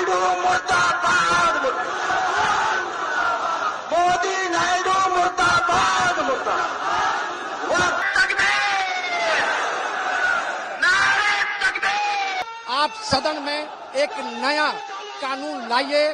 नायडू मुर्दाबाद, मोदी नायडू मुर्दाबाद, मुर्दाबाद। नारे तकबीर। आप सदन में एक नया कानून लाइए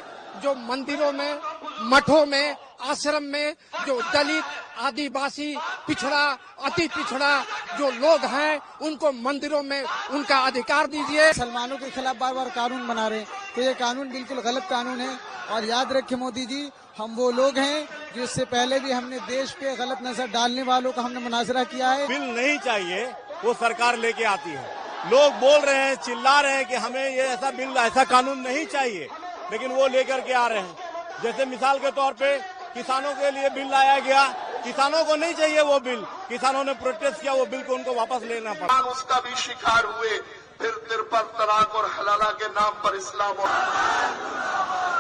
जो मंदिरों में, मठों में, आश्रम में जो दलित, आदिवासी, पिछड़ा, अति पिछड़ा जो लोग हैं उनको मंदिरों में उनका अधिकार दीजिए। मुसलमानों के खिलाफ बार बार कानून बना रहे, तो ये कानून बिल्कुल गलत कानून है। और याद रखिए मोदी जी, हम वो लोग हैं जो इससे पहले भी हमने देश पे गलत नजर डालने वालों का हमने मुनाजरा किया है। बिल नहीं चाहिए, वो सरकार लेके आती है। लोग बोल रहे हैं, चिल्ला रहे हैं कि हमें ये ऐसा बिल, ऐसा कानून नहीं चाहिए, लेकिन वो लेकर के आ रहे हैं। जैसे मिसाल के तौर पे किसानों के लिए बिल लाया गया, किसानों को नहीं चाहिए वो बिल, किसानों ने प्रोटेस्ट किया, वो बिल को उनको वापस लेना पड़ा। उसका भी शिकार हुए, फिर तिरपन तलाक और हलाला के नाम पर इस्लाम और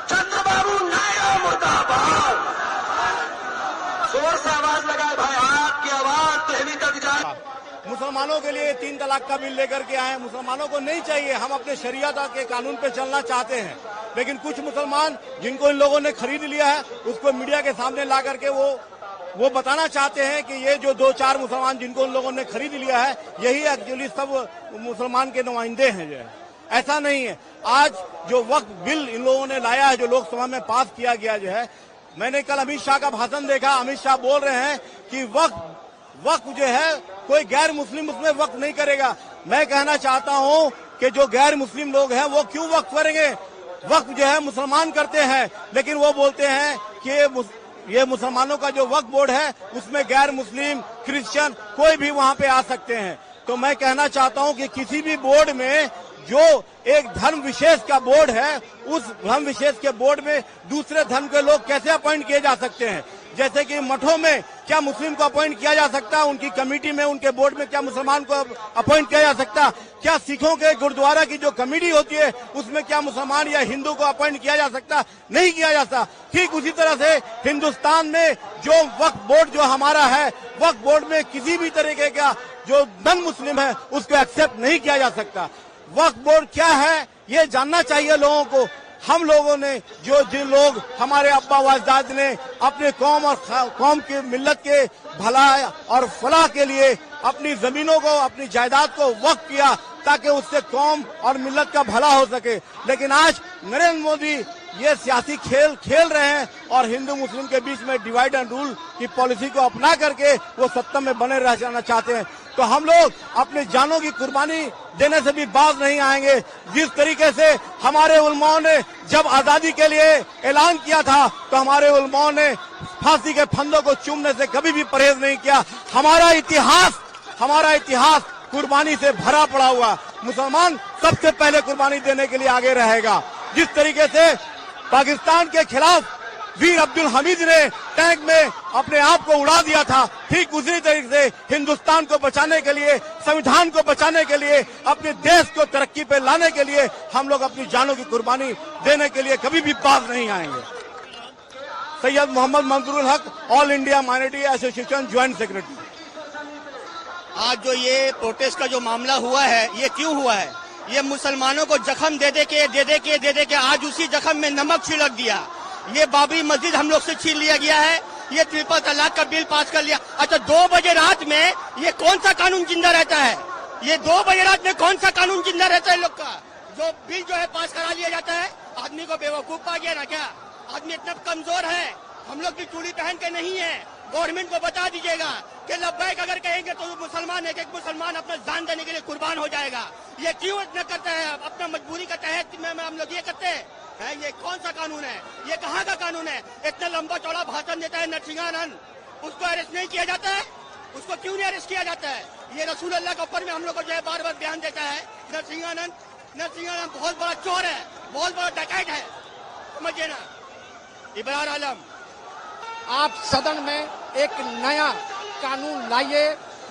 चंद्रबाबू नायडू मुर्दाबाद। जोर से आवाज लगाए भाई, आपकी आवाज तहली तक जाए। मुसलमानों के लिए 3 तलाक का बिल लेकर के आए, मुसलमानों को नहीं चाहिए। हम अपने शरीयत के कानून पे चलना चाहते हैं, लेकिन कुछ मुसलमान जिनको इन लोगों ने खरीद लिया है उसको मीडिया के सामने ला करके वो बताना चाहते हैं कि ये जो 2-4 मुसलमान जिनको उन लोगों ने खरीद लिया है यही एक्चुअली सब मुसलमान के नुमाइंदे हैं। जो है ऐसा नहीं है। आज जो वक्फ बिल इन लोगों ने लाया है, जो लोकसभा में पास किया गया, जो है, मैंने कल अमित शाह का भाषण देखा। अमित शाह बोल रहे हैं कि वक्फ जो है कोई गैर मुस्लिम उसमें वक्फ नहीं करेगा। मैं कहना चाहता हूं कि जो गैर मुस्लिम लोग हैं वो क्यों वक्फ करेंगे? वक्फ जो है मुसलमान करते हैं, लेकिन वो बोलते हैं कि ये मुसलमानों का जो वक्फ बोर्ड है उसमें गैर मुस्लिम, क्रिश्चियन कोई भी वहां पे आ सकते हैं। तो मैं कहना चाहता हूं कि किसी भी बोर्ड में जो एक धर्म विशेष का बोर्ड है, उस धर्म विशेष के बोर्ड में दूसरे धर्म के लोग कैसे अपॉइंट किए जा सकते हैं? जैसे कि मठों में क्या मुस्लिम को अपॉइंट किया जा सकता है? उनकी कमेटी में, उनके बोर्ड में क्या मुसलमान को अपॉइंट किया जा सकता? क्या सिखों के गुरुद्वारा की जो कमेटी होती है उसमें क्या मुसलमान या हिंदू को अपॉइंट किया जा सकता? नहीं किया जा सकता। ठीक उसी तरह से हिंदुस्तान में जो वक्फ बोर्ड जो हमारा है, वक्फ बोर्ड में किसी भी तरीके का जो नॉन मुस्लिम है उसको एक्सेप्ट नहीं किया जा सकता। वक्फ बोर्ड क्या है ये जानना चाहिए लोगों को। हम लोगों ने जिन लोग, हमारे अब्बा अजदाद ने अपने कौम और कौम के मिल्लत के भला और फलाह के लिए अपनी जमीनों को, अपनी जायदाद को वक्फ किया ताकि उससे कौम और मिल्लत का भला हो सके। लेकिन आज नरेंद्र मोदी ये सियासी खेल रहे हैं और हिंदू मुस्लिम के बीच में डिवाइड एंड रूल की पॉलिसी को अपना करके वो सत्ता में बने रह जाना चाहते हैं। तो हम लोग अपनी जानों की कुर्बानी देने से भी बाज नहीं आएंगे। जिस तरीके से हमारे उलमाओं ने जब आजादी के लिए ऐलान किया था तो हमारे उलमाओं ने फांसी के फंदों को चूमने से कभी भी परहेज नहीं किया। हमारा इतिहास कुर्बानी से भरा पड़ा हुआ। मुसलमान सबसे पहले कुर्बानी देने के लिए आगे रहेगा। जिस तरीके से पाकिस्तान के खिलाफ वीर अब्दुल हमीद ने टैंक में अपने आप को उड़ा दिया था, ठीक उसी तरीके से हिंदुस्तान को बचाने के लिए, संविधान को बचाने के लिए, अपने देश को तरक्की पे लाने के लिए हम लोग अपनी जानों की कुर्बानी देने के लिए कभी भी बाज नहीं आएंगे। सैयद मोहम्मद मंजूरुल हक, all India minority association joint secretary. आज जो ये प्रोटेस्ट का जो मामला हुआ है, ये क्यों हुआ है? ये मुसलमानों को जख्म दे दे के आज उसी जख्म में नमक छिड़क दिया। ये बाबरी मस्जिद हम लोग से छीन लिया गया है। ये ट्रिपल तलाक का बिल पास कर लिया। अच्छा, 2 बजे रात में ये कौन सा कानून जिंदा रहता है? ये 2 बजे रात में कौन सा कानून जिंदा रहता है? लोग का जो बिल जो है पास करा लिया जाता है। आदमी को बेवकूफ पा गया ना क्या? आदमी इतना कमजोर है। हम लोग भी चूड़ी पहन के नहीं है। गवर्नमेंट को बता दीजिएगा कि लब्बैक अगर कहेंगे तो मुसलमान एक मुसलमान अपना जान देने के लिए कुर्बान हो जाएगा। ये क्यों इतना करता है? अपना मजबूरी का तहत में हम लोग ये करते हैं। ये कौन सा कानून है? ये कहाँ का कानून है? इतना लंबा चौड़ा भाषण देता है नरसिंहानंद, उसको अरेस्ट नहीं किया जाता है? उसको क्यों नहीं अरेस्ट किया जाता है? ये रसूल अल्लाह के ऊपर में हम लोग को जो है बार बार बयान देता है। नरसिंहानंद बहुत बड़ा चोर है, बहुत बड़ा डकैत है, समझिए ना। इब्रार आलम, आप सदन में एक नया कानून लाइए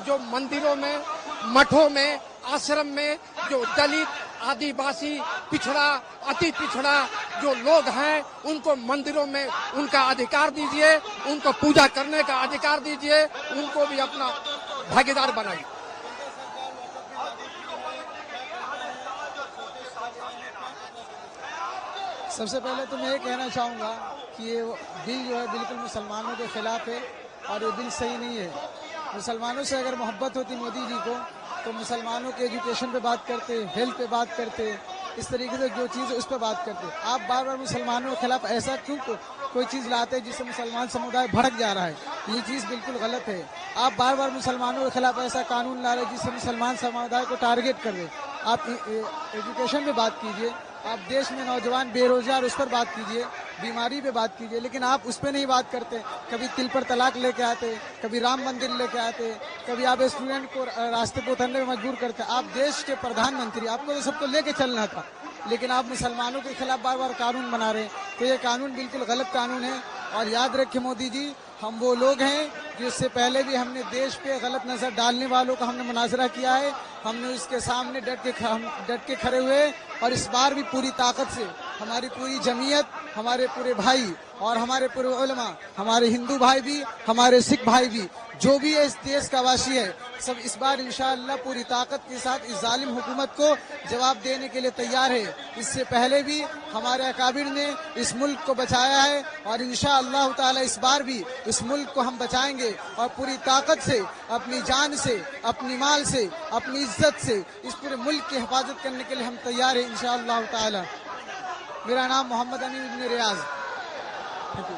जो मंदिरों में, मठों में, आश्रम में जो दलित, आदिवासी, पिछड़ा, अति पिछड़ा जो लोग हैं उनको मंदिरों में उनका अधिकार दीजिए, उनको पूजा करने का अधिकार दीजिए, उनको भी अपना भागीदार बनाइए। सबसे पहले तो मैं ये कहना चाहूँगा कि ये बिल जो है बिल्कुल मुसलमानों के खिलाफ है और ये बिल सही नहीं है। मुसलमानों से अगर मोहब्बत होती मोदी जी को तो मुसलमानों के एजुकेशन पे बात करते, हेल्थ पे बात करते, इस तरीके से जो चीज़ है उस पर बात करते। आप बार बार मुसलमानों के खिलाफ ऐसा क्यों कोई चीज़ लाते हैं जिससे मुसलमान समुदाय भड़क जा रहा है? ये चीज़ बिल्कुल गलत है। आप बार बार मुसलमानों के खिलाफ ऐसा कानून ला रहे हैं जिससे मुसलमान समुदाय को टारगेट कर रहे। आप एजुकेशन पे बात कीजिए, आप देश में नौजवान बेरोजगार उस पर बात कीजिए, बीमारी पे बात कीजिए, लेकिन आप उस पर नहीं बात करते। कभी तिल पर तलाक लेके आते, कभी राम मंदिर लेके आते, कभी आप स्टूडेंट को रास्ते पर उतरने में मजबूर करते। आप देश के प्रधानमंत्री, आपको तो सबको लेके चलना था, लेकिन आप मुसलमानों के खिलाफ बार बार कानून बना रहे हैं। तो ये कानून बिल्कुल गलत कानून है। और याद रखिए मोदी जी, हम वो लोग हैं जो इससे पहले भी हमने देश पे गलत नजर डालने वालों का हमने मुनाजरा किया है। हमने उसके सामने डट के खड़े हुए और इस बार भी पूरी ताकत से हमारी पूरी जमीयत, हमारे पूरे भाई और हमारे पूरे उलमा, हमारे हिंदू भाई भी, हमारे सिख भाई भी, जो भी है इस देश का वासी है, सब इस बार इंशाअल्लाह पूरी ताकत के साथ इस जालिम हुकूमत को जवाब देने के लिए तैयार है। इससे पहले भी हमारे अकाबिर ने इस मुल्क को बचाया है और इंशाअल्लाह ताला इस बार भी इस मुल्क को हम बचाएंगे और पूरी ताकत से, अपनी जान से, अपनी माल से, अपनी इज्जत से इस पूरे मुल्क की हिफाजत करने के लिए हम तैयार हैं इंशाअल्लाह ताला। मेरा नाम मोहम्मद अमीन इब्न रियाज। Thank you.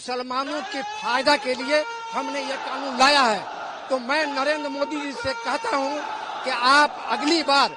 मुसलमानों के फायदा के लिए हमने ये कानून लाया है। तो मैं नरेंद्र मोदी जी से कहता हूं कि आप अगली बार